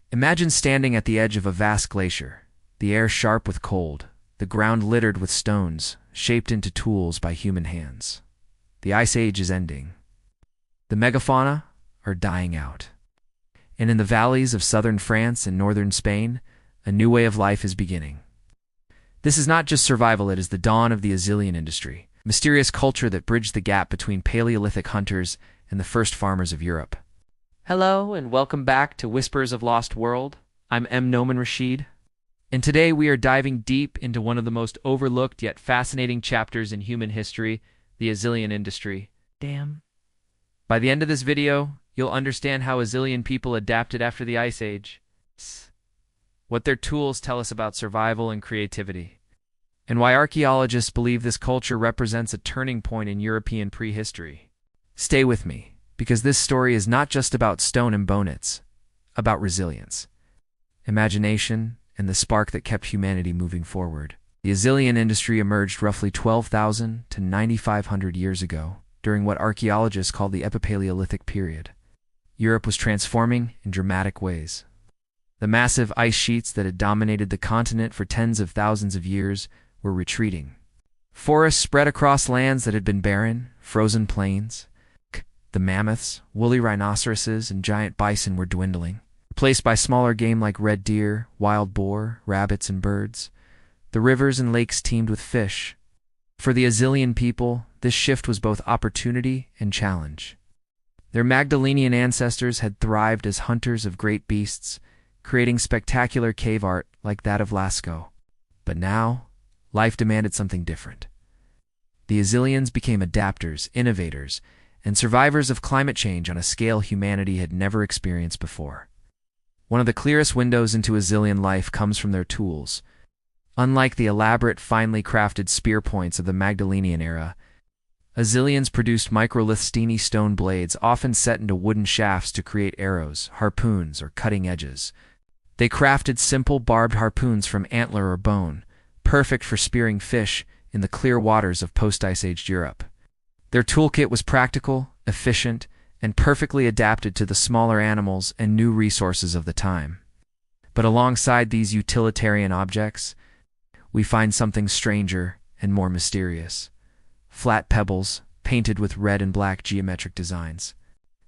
Imagine standing at the edge of a vast glacier, the air sharp with cold, the ground littered with stones, shaped into tools by human hands. The Ice Age is ending. The megafauna are dying out. And in the valleys of southern France and northern Spain, a new way of life is beginning. This is not just survival, it is the dawn of the Azilian Industry, a mysterious culture that bridged the gap between Paleolithic hunters and the first farmers of Europe. Hello, and welcome back to Whispers of Lost World. I'm M. Noman Rashid, and today we are diving deep into one of the most overlooked yet fascinating chapters in human history, the Azilian Industry. Damn. By the end of this video, you'll understand how Azilian people adapted after the Ice Age, what their tools tell us about survival and creativity, and why archaeologists believe this culture represents a turning point in European prehistory. Stay with me, because this story is not just about stone and bone, it's about resilience, imagination, and the spark that kept humanity moving forward. The Azilian Industry emerged roughly 12,000 to 9,500 years ago, during what archaeologists call the Epipaleolithic period. Europe was transforming in dramatic ways. The massive ice sheets that had dominated the continent for tens of thousands of years were retreating. Forests spread across lands that had been barren, frozen plains. The mammoths, woolly rhinoceroses, and giant bison were dwindling, replaced by smaller game like red deer, wild boar, rabbits, and birds. The rivers and lakes teemed with fish. For the Azilian people, this shift was both opportunity and challenge. Their Magdalenian ancestors had thrived as hunters of great beasts, creating spectacular cave art like that of Lascaux. But now, life demanded something different. The Azilians became adapters, innovators, and survivors of climate change on a scale humanity had never experienced before. One of the clearest windows into Azilian life comes from their tools. Unlike the elaborate, finely crafted spear points of the Magdalenian era, Azilians produced microliths, steeny stone blades often set into wooden shafts to create arrows, harpoons, or cutting edges. They crafted simple, barbed harpoons from antler or bone, perfect for spearing fish in the clear waters of post-Ice-Age Europe. Their toolkit was practical, efficient, and perfectly adapted to the smaller animals and new resources of the time. But alongside these utilitarian objects, we find something stranger and more mysterious. Flat pebbles, painted with red and black geometric designs.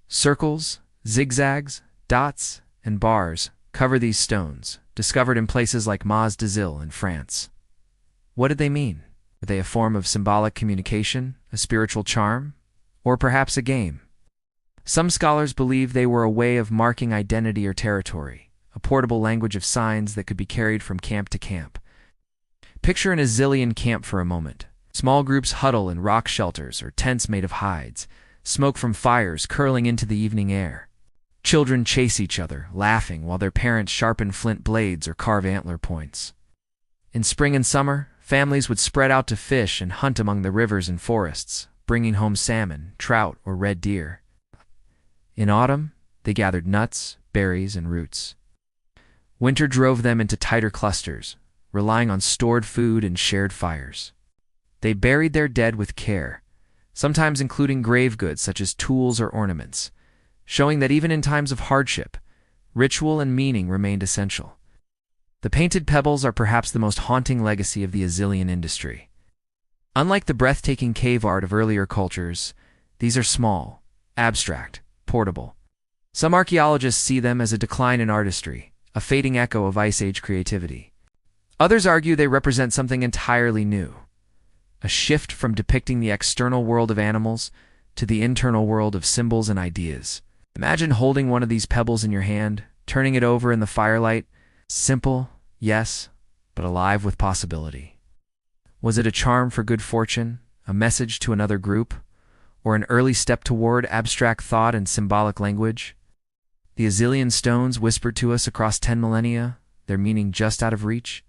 Circles, zigzags, dots, and bars cover these stones, discovered in places like Mas d'Azil in France. What did they mean? Were they a form of symbolic communication, a spiritual charm, or perhaps a game? Some scholars believe they were a way of marking identity or territory, a portable language of signs that could be carried from camp to camp. Picture an Azilian camp for a moment. Small groups huddle in rock shelters or tents made of hides, smoke from fires curling into the evening air. Children chase each other, laughing, while their parents sharpen flint blades or carve antler points. In spring and summer, families would spread out to fish and hunt among the rivers and forests, bringing home salmon, trout, or red deer. In autumn, they gathered nuts, berries, and roots. Winter drove them into tighter clusters, relying on stored food and shared fires. They buried their dead with care, sometimes including grave goods such as tools or ornaments, showing that even in times of hardship, ritual and meaning remained essential. The painted pebbles are perhaps the most haunting legacy of the Azilian Industry. Unlike the breathtaking cave art of earlier cultures, these are small, abstract, portable. Some archaeologists see them as a decline in artistry, a fading echo of Ice Age creativity. Others argue they represent something entirely new, a shift from depicting the external world of animals to the internal world of symbols and ideas. Imagine holding one of these pebbles in your hand, turning it over in the firelight. Simple, yes, but alive with possibility. Was it a charm for good fortune, a message to another group, or an early step toward abstract thought and symbolic language? The Azilian stones whispered to us across 10 millennia, their meaning just out of reach.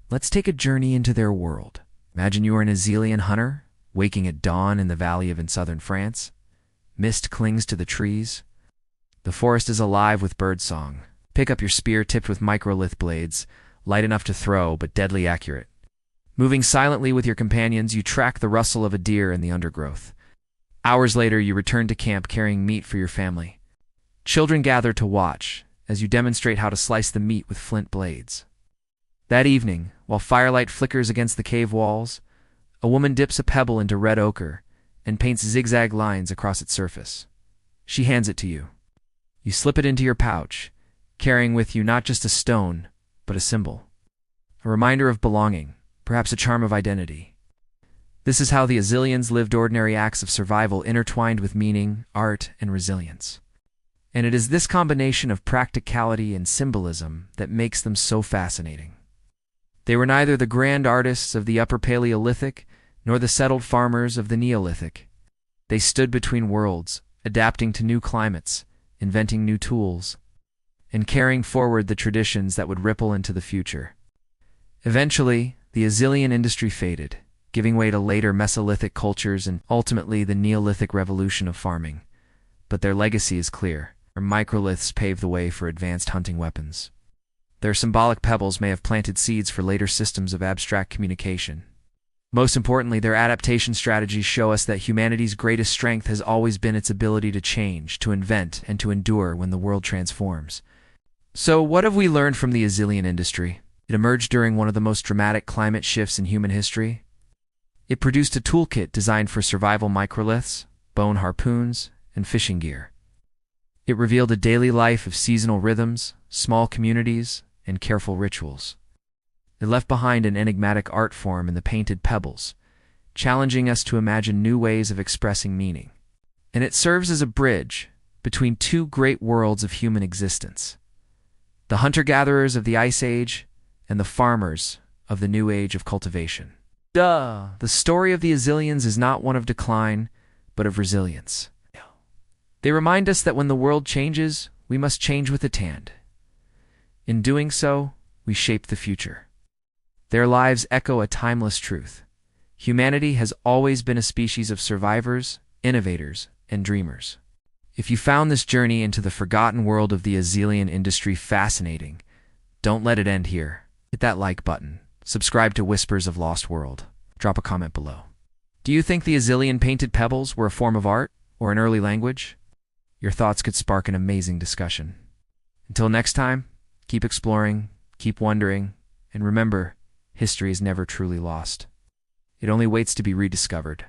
Let's take a journey into their world. Imagine you are an Azilian hunter, waking at dawn in the valley of in southern France. Mist clings to the trees. The forest is alive with birdsong. Pick up your spear tipped with microlith blades, light enough to throw but deadly accurate. Moving silently with your companions, you track the rustle of a deer in the undergrowth. Hours later, you return to camp carrying meat for your family. Children gather to watch, as you demonstrate how to slice the meat with flint blades. That evening, while firelight flickers against the cave walls, a woman dips a pebble into red ochre and paints zigzag lines across its surface. She hands it to you. You slip it into your pouch, carrying with you not just a stone, but a symbol. A reminder of belonging, perhaps a charm of identity. This is how the Azilians lived ordinary acts of survival intertwined with meaning, art, and resilience. And it is this combination of practicality and symbolism that makes them so fascinating. They were neither the grand artists of the Upper Paleolithic nor the settled farmers of the Neolithic. They stood between worlds, adapting to new climates, inventing new tools, and carrying forward the traditions that would ripple into the future. Eventually, the Azilian industry faded, giving way to later Mesolithic cultures and ultimately the Neolithic revolution of farming. But their legacy is clear. Their microliths paved the way for advanced hunting weapons. Their symbolic pebbles may have planted seeds for later systems of abstract communication. Most importantly, their adaptation strategies show us that humanity's greatest strength has always been its ability to change, to invent, and to endure when the world transforms. So, what have we learned from the Azilian industry? It emerged during one of the most dramatic climate shifts in human history. It produced a toolkit designed for survival microliths, bone harpoons, and fishing gear. It revealed a daily life of seasonal rhythms, small communities, and careful rituals. It left behind an enigmatic art form in the painted pebbles, challenging us to imagine new ways of expressing meaning. And it serves as a bridge between two great worlds of human existence: the hunter-gatherers of the Ice Age and the farmers of the new age of cultivation. The story of the Azilians is not one of decline, but of resilience. They remind us that when the world changes, we must change with it hand. In doing so, we shape the future. Their lives echo a timeless truth. Humanity has always been a species of survivors, innovators, and dreamers. If you found this journey into the forgotten world of the Azilian industry fascinating, don't let it end here. Hit that like button. Subscribe to Whispers of Lost World. Drop a comment below. Do you think the Azilian painted pebbles were a form of art or an early language? Your thoughts could spark an amazing discussion. Until next time, keep exploring, keep wondering, and remember, history is never truly lost. It only waits to be rediscovered.